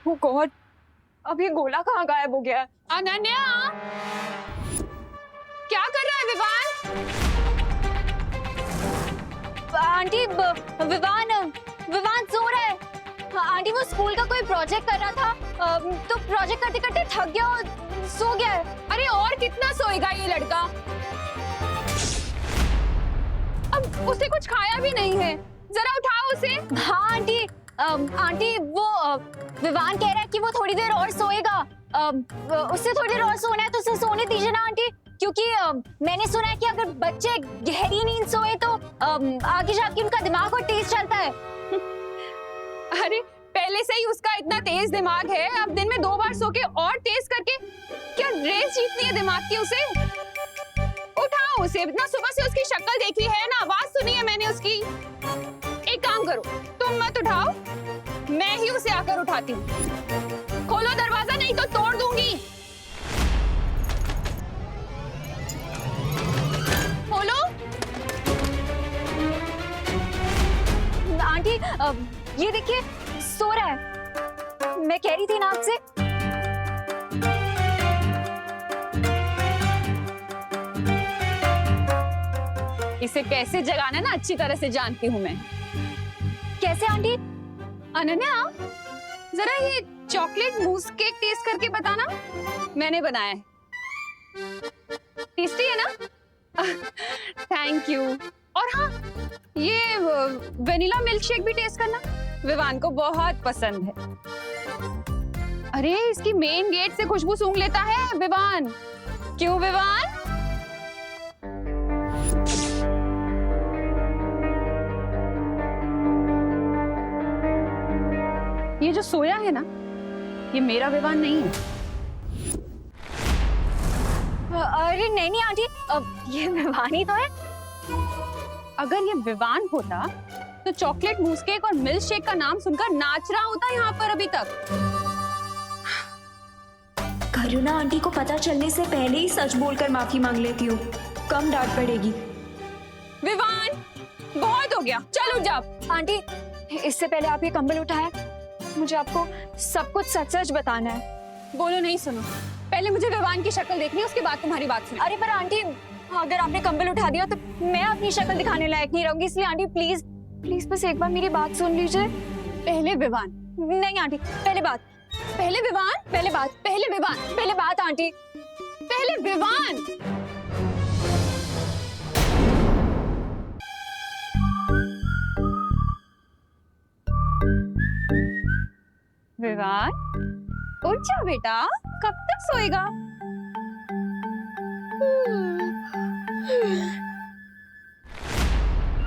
ओह God, अब ये गोला कहाँ गायब हो गया है? अनन्या, क्या कर रहा है विवान? आंटी विवान सो रहा है। आंटी वो स्कूल का कोई प्रोजेक्ट कर रहा था, तो प्रोजेक्ट करते करते थक गया और सो गया है। अरे और कितना सोएगा ये लड़का? अब उसे कुछ खाया भी नहीं है, जरा उठाओ उसे। हाँ आंटी, आंटी वो विवान कह रहा है कि वो थोड़ी देर और सोएगा। उससे थोड़ी देर और सोना है तो उसे सोने दीजिए ना आंटी, क्योंकि मैंने सुना है कि अगर बच्चे गहरी नींद सोए तो आगे जाके उनका दिमाग और तेज चलता है। अरे पहले से ही उसका इतना तेज दिमाग है, अब दिन में 2 बार सो के और तेज करके क्या रेस जीतनी है दिमाग की उसे? उठाओ उसे, इतना सुबह से उसकी शक्ल देखी है ना, आवाज सुनी है मैंने उसकी। एक काम करो, तुम मत उठाओ, मैं ही उसे आकर उठाती हूँ। खोलो दरवाजा, नहीं तो तोड़ दूंगी। खोलो। आंटी ये देखिए सो रहा है, मैं कह रही थी ना आपसे। इसे कैसे जगाना ना अच्छी तरह से जानती हूँ मैं। कैसे आंटी? अनन्या, जरा ये चॉकलेट मूस केक टेस्ट करके बताना, मैंने बनाया है। टेस्टी है ना? Thank you. और हाँ, ये वेनिला मिल्क शेक भी टेस्ट करना, विवान को बहुत पसंद है। अरे इसकी मेन गेट से खुशबू सूंघ लेता है विवान। क्यों विवान? ये जो सोया है ना, ये मेरा विवान नहीं है। अरे नहीं आंटी, ये विवान ही तो है। अगर ये विवान होता तो चॉकलेट मूस केक और मिल्क शेक का नाम सुनकर नाच रहा होता यहाँ पर अभी तक। करुणा आंटी को पता चलने से पहले ही सच बोलकर माफी मांग लेती हूँ, कम डांट पड़ेगी। विवान, बहुत हो गया, चल उठ जा। आंटी इससे पहले आप ये कंबल उठाएं, मुझे आपको सब कुछ सच सच बताना है। बोलो नहीं सुनो, पहले मुझे विवान की शक्ल देखनी है, उसके बाद तुम्हारी बात सुनो। अरे पर आंटी, अगर आपने कंबल उठा दिया तो मैं अपनी शक्ल दिखाने लायक नहीं रहूंगी, इसलिए आंटी प्लीज प्लीज बस एक बार मेरी बात सुन लीजिए। पहले विवान। नहीं आंटी, पहले बात। पहले विवान, पहले बात। पहले विवान, पहले बात आंटी। पहले विवान। विवान, उठ जा बेटा, कब तक सोएगा?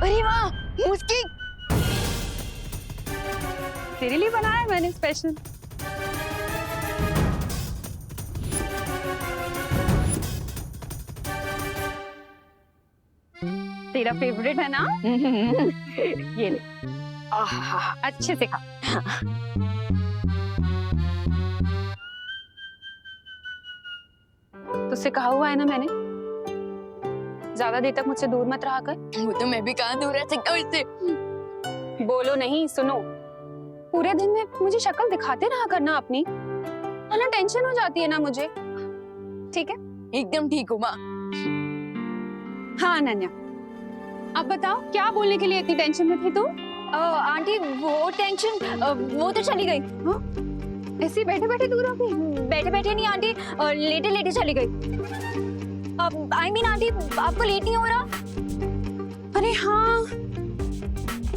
अरे वाह, मुस्की तेरे लिए बनाया है मैंने स्पेशल। तेरा फेवरेट है ना? ये ले, अच्छे से खा। तुझसे कहा हुआ है ना मैंने, ज्यादा देर तक मुझसे दूर मत रहा कर। वो तो मैं भी कहाँ दूर रह सकता हूँ इससे। बोलो नहीं, सुनो। पूरे दिन में मुझे शक्ल दिखाते रहा करना अपनी, वरना टेंशन हो जाती है ना मुझे। ठीक है? एकदम ठीक हूँ माँ। हाँ अनन्या, अब बताओ क्या बोलने के लिए इतनी टेंशन में थी तुम? आंटी वो टेंशन वो तो चली गई। हाँ? ऐसे बैठे बैठे दूर हो गई? बैठे बैठे नहीं आंटी, लेटे लेटे चली गई। आई मीन आंटी, आपको लेट नहीं हो रहा? अरे हाँ,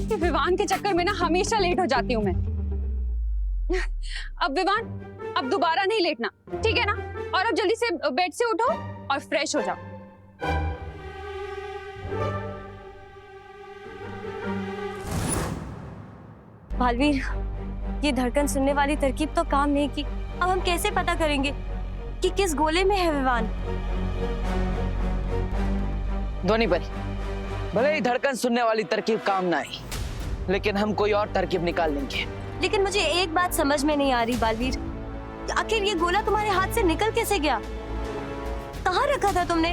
ये विवान के चक्कर में ना हमेशा लेट हो जाती हूँ मैं। अब विवान, अब दोबारा नहीं लेटना, ठीक है ना? और अब जल्दी से बेड से उठो और फ्रेश हो जाओ। बालवीर, ये धड़कन सुनने वाली तरकीब तो काम नहीं की। अब हम कैसे पता करेंगे कि किस गोले में है विवान? ध्वनि परी, भले ही धड़कन सुनने वाली तरकीब काम ना आई, लेकिन हम कोई और तरकीब निकाल लेंगे। लेकिन मुझे एक बात समझ में नहीं आ रही बालवीर, आखिर ये गोला तुम्हारे हाथ से निकल कैसे गया? कहाँ रखा था तुमने?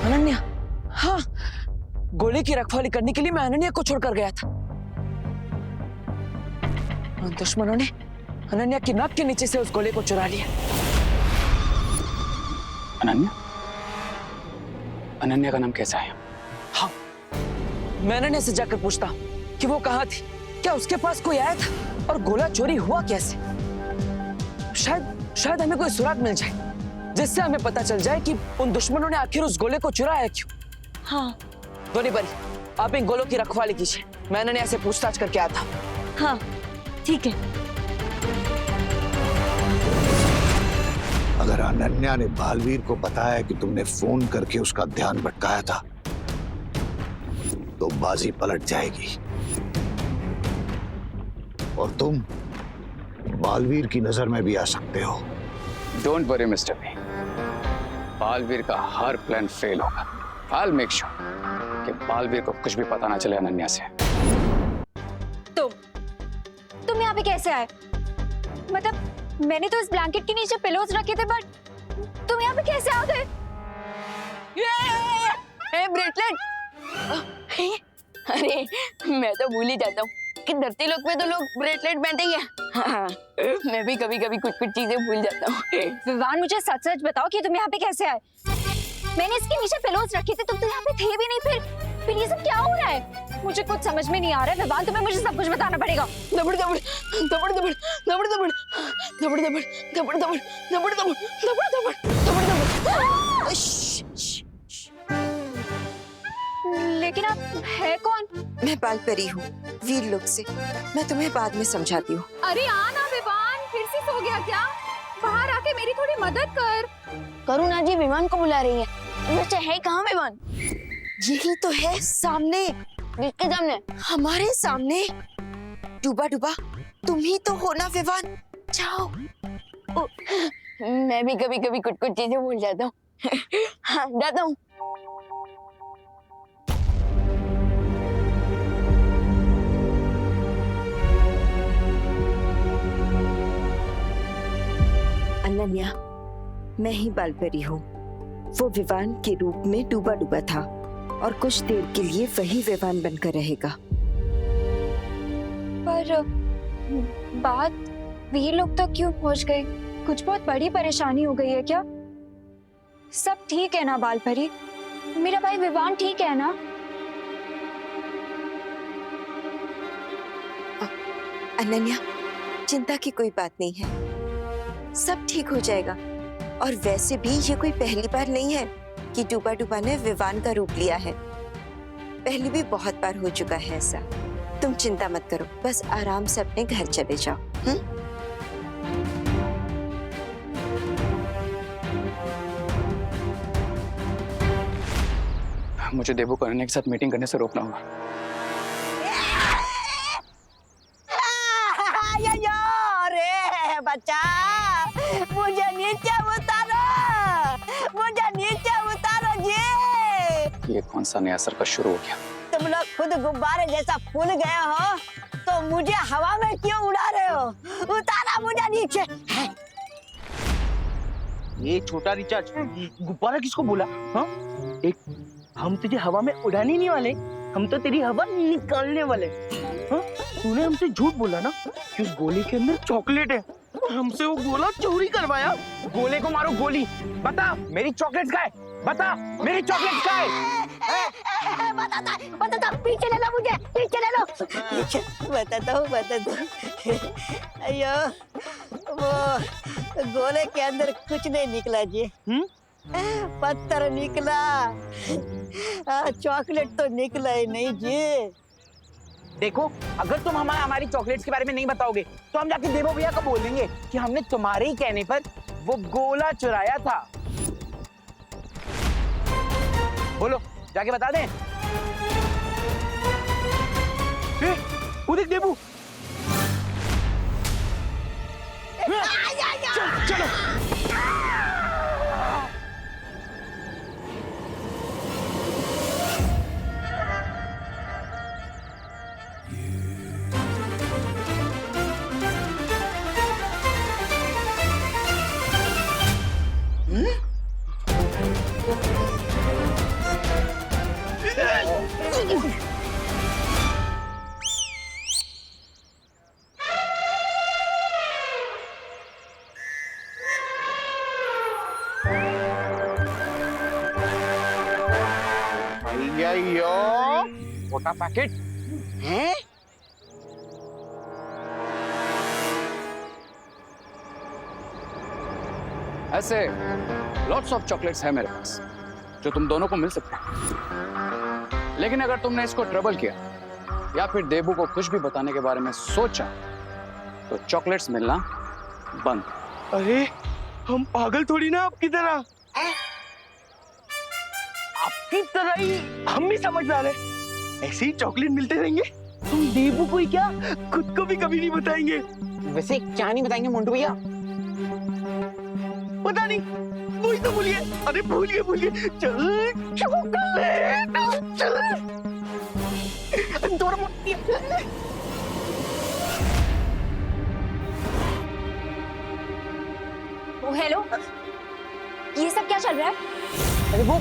अनन्या, हाँ, गोली की रखवाली करने के लिए मैं अनन्या को छोड़कर गया था। उन दुश्मनों ने अनन्या की नाक के नीचे से उस गोले को चुरा लिया। अनन्या? अनन्या का नाम कैसा है? हाँ, मैं अनन्या से जाकर पूछता कि वो कहाँ थी, क्या उसके पास कोई आया था और गोला चोरी हुआ कैसे। शायद हमें कोई सुराग मिल जाए जिससे हमें पता चल जाए कि उन दुश्मनों ने आखिर उस गोले को चुराया क्यों। हाँ धोनी परी, आप इन गोलों की रखवाली कीजिए, मैं अनन्या से पूछताछ करके आता हूँ। हाँ ठीक है। अगर अनन्या ने बालवीर को बताया कि तुमने फोन करके उसका ध्यान भटकाया था तो बाजी पलट जाएगी और तुम बालवीर की नजर में भी आ सकते हो। Don't worry Mister B, Baalveer का हर प्लान फेल होगा। I'll make sure कि बालवीर को कुछ भी पता ना चले अनन्या से। तुम यहाँ पे कैसे आए? मतलब मैंने तो इस ब्लैंकेट के नीचे पिलोज रखे थे, बट तुम यहाँ पे कैसे आ गए? ब्रेसलेट। अरे मैं तो भूल ही जाता हूँ कि धरती लोक में तो लोग ब्रेसलेट पहनते ही हैं। हाँ, मैं भी कभी कभी कुछ चीजें भूल जाता हूँ। विवान, मुझे सच सच बताओ कि तुम यहाँ पे कैसे आए? मैंने इसके नीचे पिलोज रखे थे, तुम तो यहाँ पे थे भी नहीं। फिर ये सब क्या हो रहा है? मुझे कुछ समझ में नहीं आ रहा है विवान, तुम्हें मुझे सब कुछ बताना पड़ेगा। दबड़ दबड़ दबड़ दबड़ दबड़ दबड़ दबड़ दबड़ दबड़ दबड़ दबड़ दबड़ दबड़ दबड़ दबड़। लेकिन आप है कौन? मैं बालपरी हूँ, वीर लोक से। मैं तुम्हें बाद में समझाती हूँ। अरे आना विवान, फिर से सो गया क्या? बाहर आके मेरी थोड़ी मदद कर। करुणा जी विमान को बुला रही है। वैसे है कहाँ विमान? यही तो है, सामने। किसके सामने? हमारे सामने। डूबा डूबा तुम ही तो हो ना विवान? जाओ। मैं भी कभी कभी कुछ चीजें भूल जाता हूँ। हाँ, जाता हूँ। अनन्या, मैं ही बालपरी हूँ। वो विवान के रूप में डूबा डूबा था और कुछ देर के लिए वही विवान बनकर रहेगा। पर बात वीर लोग तक क्यों पहुंच गए? कुछ बहुत बड़ी परेशानी हो गई है क्या? सब ठीक है ना बालपरी? मेरा भाई विवान ठीक है ना? अनन्या, चिंता की कोई बात नहीं है, सब ठीक हो जाएगा। और वैसे भी ये कोई पहली बार नहीं है कि डूबा डूबा ने विवान का रूप लिया है। पहले भी बहुत बार हो चुका है ऐसा। तुम चिंता मत करो, बस आराम से अपने घर चले जाओ। मुझे देवू को अनन्या के साथ मीटिंग करने से रोकना होगा। अरे बच्चा, मुझे नीचे उतारो, मुझे नीचे उतारो जी। ये कौन सा नया सर्कस शुरू हो गया? तुम लोग खुद गुब्बारे जैसा फूल गए हो तो मुझे हवा में क्यों उड़ा रहे हो? उतारा मुझे नीचे। ये छोटा रिचार्ज, गुब्बारा किसको बोला? हाँ, हम तुझे हवा में उड़ाने नहीं वाले, हम तो तेरी हवा निकालने वाले। हाँ, तूने हमसे झूठ बोला ना कि उस गोले के अंदर चॉकलेट है और हमसे वो गोला चोरी करवाया। गोले को मारो गोली। बता मेरी चॉकलेट कहाँ है? बता मेरी चॉकलेट कहाँ है? बताता, पीछे ले लो मुझे, पीछे ले लो। बताता हूँ। अयो, वो गोले के अंदर कुछ नहीं निकला जी। पत्थर निकला, चॉकलेट तो निकला ही नहीं जी। देखो, अगर तुम हमारी चॉकलेट्स के बारे में नहीं बताओगे तो हम जाके देवो भैया को बोल देंगे कि हमने तुम्हारे ही कहने पर वो गोला चुराया था। बोलो, जाके बता दें। वो देख देवू। चलो। अयो छोटा पैकेट हैं? ऐसे लॉट्स ऑफ चॉकलेट्स है मेरे पास जो तुम दोनों को मिल सकते हैं, लेकिन अगर तुमने इसको ट्रबल किया या फिर देबू को कुछ भी बताने के बारे में सोचा तो चॉकलेट्स मिलना बंद। अरे हम पागल थोड़ी ना आपकी तरह। आपकी तरह ही हम भी समझदार है। ऐसे ही चॉकलेट मिलते रहेंगे। हम देबू को ही क्या खुद को भी कभी नहीं बताएंगे। वैसे क्या नहीं बताएंगे मोन्टू भैया? पता नहीं, वही तो भूलिए। अरे भूलिए चल चॉकलेट चल थोड़ा मोटी। ओ हेलो, ये सब क्या चल रहा है? अरे वो,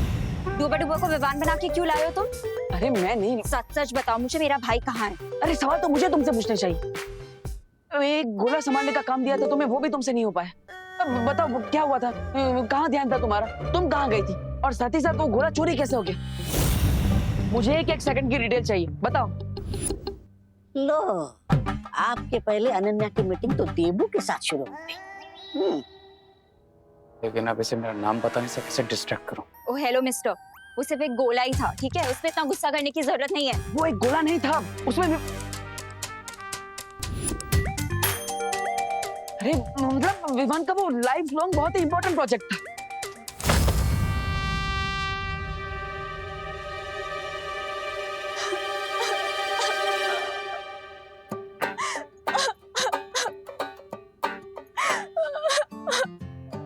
डूबा डूबा को विवान बना के क्यों लाए हो तुम? अरे मैं नहीं। सच सच बताओ मुझे, मेरा भाई कहाँ है? अरे सवाल तो मुझे तुमसे पूछना चाहिए। एक गोला संभालने का काम दिया था तुम्हें, वो भी तुमसे नहीं हो पाया। अब बताओ वो क्या हुआ था? कहाँ ध्यान था तुम्हारा? तुम कहाँ गई थी? और साथ ही साथ वो गोला चोरी कैसे हो गया? मुझे एक सेकंड की डिटेल चाहिए, बताओ। लो, आपके पहले अनन्या की मीटिंग तो देबू के साथ शुरू हो गई। लेकिन अब इसे मेरा नाम बताने से कैसे डिस्ट्रैक्ट करूं? ओ हेलो मिस्टर, वो सिर्फ एक गोला ही था, ठीक है? उसमें इतना गुस्सा करने की जरूरत नहीं है। वो एक गोला नहीं था, उसमें भी... अरे मतलब विवान का वो लाइफ लॉन्ग बहुत ही इंपॉर्टेंट प्रोजेक्ट था।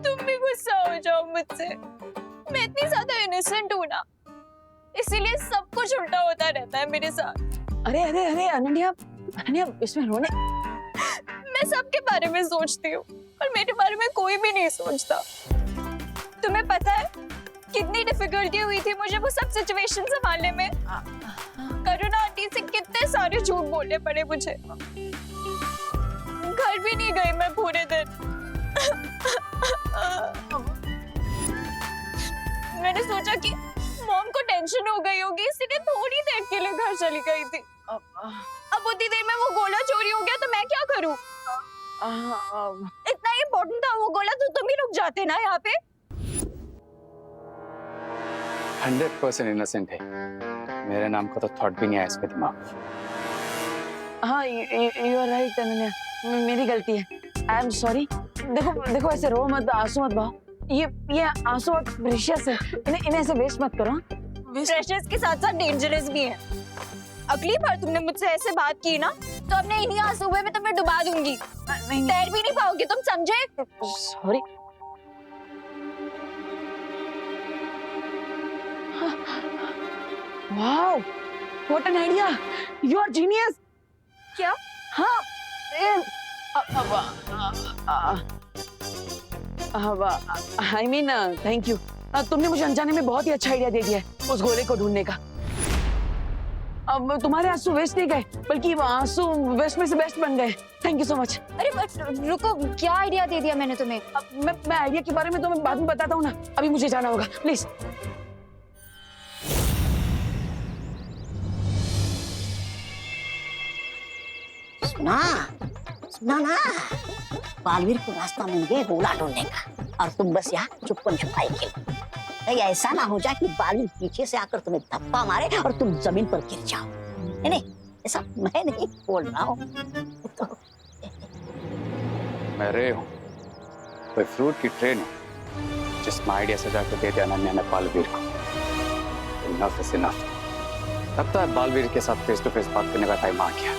तुम भी गुस्सा हो जाओ मुझसे, मैं इतनी ज्यादा इनोसेंट हूँ ना, इसीलिए सब कुछ उल्टा होता रहता है मेरे साथ। अरे अरे अरे अनन्या, अनन्या इसमें रोने... मैं सबके बारे में सोचती हूँ और मेरे बारे में कोई भी नहीं सोचता। तुम्हें पता है कितनी डिफिकल्टी हुई थी मुझे वो सब सिचुएशन संभालने में? करुणा आंटी से कितने सारे झूठ बोलने पड़े मुझे। घर भी नहीं गई मैं पूरे दिन। मैंने सोचा कि मॉम को टेंशन हो गई होगी, इसलिए थोड़ी देर के लिए घर चली गई थी। अब उतनी देर में वो गोला चोरी हो गया तो मैं क्या करूं? इतना इम्पोर्टेंट था वो गोला तो तुम ही रुक जाते ना यहाँ पे। 100% इनोसेंट है। मेरे नाम का तो थॉट भी नहीं आया इसके दिमाग में। हाँ यू आर राइट अनन्या, मेरी गलती है। I am sorry. देखो देखो ऐसे रो मत, आंसू मत बहाओ। ये आंसू बहुत प्रेशियस है, इन्हें ऐसे वेस्ट मत करो। प्रेशियस के साथ साथ डेंजरस भी है। अगली बार तुमने मुझसे ऐसे बात की ना तो अपने इन्हीं आंसू में तुम्हें डुबा दूंगी। तैर भी नहीं पाओगे तुम, समझे? Sorry. Wow, what an idea, you are genius. क्या? हाँ, आई मीन थैंक यू। तुमने मुझे अनजाने में बहुत ही अच्छा आइडिया दे दिया है उस गोले को ढूंढने का। अब तुम्हारे आंसू वेस्ट नहीं गए, बल्कि आंसू वेस्ट में से बेस्ट बन गए। Thank you so much. अरे बट रुको, क्या आइडिया दे दिया मैंने तुम्हें? मैं आइडिया के बारे में तुम्हें बाद में बताता हूँ ना, अभी मुझे जाना होगा, प्लीज। सुना ना, बालवीर को रास्ता मिल गया गोला ढूंढने का, और तुम बस यहाँ चुप्पन छुपाई खेलो। कहीं ऐसा ना हो जाए कि बालवीर पीछे से आकर तुम्हें धप्पा मारे और तुम जमीन पर गिर जाओ। नहीं, ऐसा मैं नहीं बोल रहा हूँ। तो मैं रे हूँ, कोई फ्रूट की ट्रेन है जिसमें आइडिया सजा के दे दिया अनन्या ने बालवीर को। Enough is enough. लगता है बालवीर के साथ फेस टू फेस बात करने का टाइम आ गया।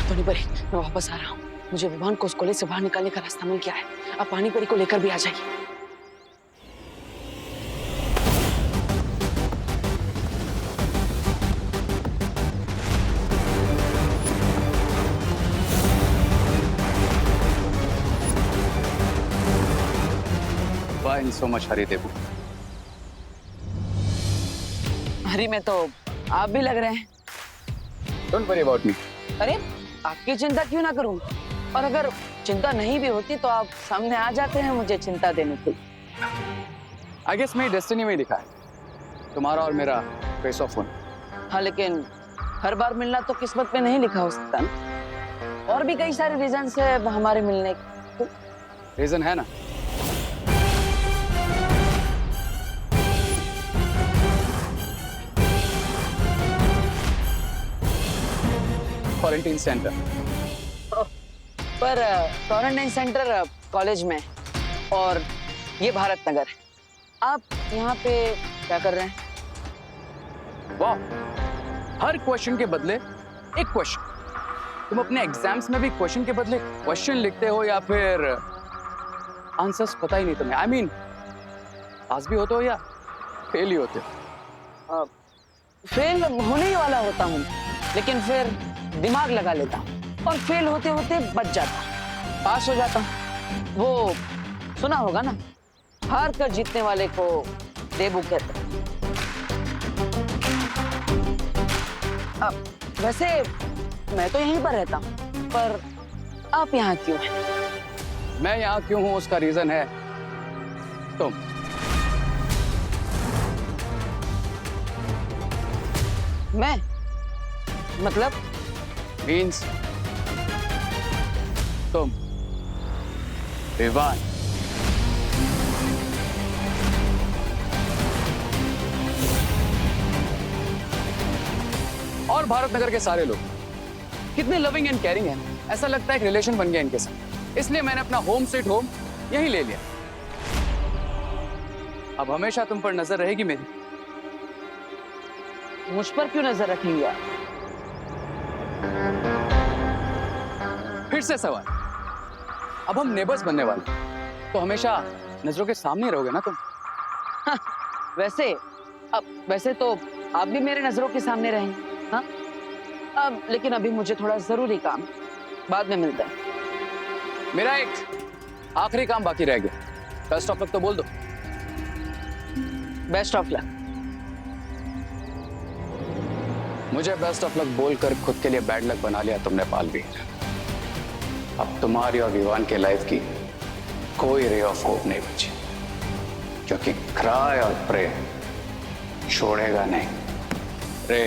पानी परी, मैं वापस आ रहा हूँ। मुझे विवान को उस कोले से बाहर निकालने का रास्ता मिल गया है। अब पानी परी को लेकर भी आ जाइए। Why so much hurry, देबू? हरी में तो आप भी लग रहे हैं। Don't worry about me. अरे आपकी चिंता क्यों ना करूं? और अगर चिंता नहीं भी होती तो आप सामने आ जाते हैं मुझे चिंता देने के लिए। आई गेस मेरी डेस्टिनी में लिखा है तुम्हारा और मेरा फेस ऑफ होना। हाँ, लेकिन हर बार मिलना तो किस्मत में नहीं लिखा हो सकता ना। और भी कई सारे रीजन है हमारे मिलने के। रीजन है ना? Quarantine centre. पर क्वारंटाइन सेंटर कॉलेज में और ये भारत नगर है। आप यहाँ पे क्या कर रहे हैं? वाह, हर क्वेश्चन के बदले एक क्वेश्चन। तुम अपने एग्जाम्स में भी क्वेश्चन के बदले क्वेश्चन लिखते हो या फिर आंसर्स पता ही नहीं तुम्हें? आई मीन पास भी होते हो या फेल ही होते हो? फेल होने ही वाला होता हूँ, लेकिन फिर दिमाग लगा लेता हूँ और फेल होते होते बच जाता हूँ, पास हो जाता हूँ। वो सुना होगा ना, हार कर जीतने वाले को देबू कहते हैं। वैसे मैं तो यहीं पर रहता हूँ, पर आप यहाँ क्यों हैं? मैं यहाँ क्यों हूँ उसका रीजन है तुम। मैं मतलब मीन्स तुम विवान। और भारत नगर के सारे लोग कितने लविंग एंड केयरिंग हैं। ऐसा लगता है एक रिलेशन बन गया इनके साथ, इसलिए मैंने अपना होम स्वीट होम यहीं ले लिया। अब हमेशा तुम पर नजर रहेगी मेरी। मुझ पर क्यों नजर रखेंगे आप? फिर से सवाल, अब हम नेबर्स बनने वाले, तो हमेशा नजरों के सामने रहोगे ना तुम? वैसे तो आप भी मेरे नजरों के सामने रहेंगे। हाँ, अब लेकिन अभी मुझे थोड़ा जरूरी काम है, बाद में मिलता है। मेरा एक आखिरी काम बाकी रह गया। बेस्ट ऑफ लक तो बोल दो। Best of luck. मुझे बेस्ट ऑफ लक बोलकर खुद के लिए बैड लक बना लिया तुमने पालवी। अब तुम्हारी और विवान के लाइफ की कोई रे ऑफ होप नहीं बची, क्योंकि क्राई और प्रे छोड़ेगा नहीं। रे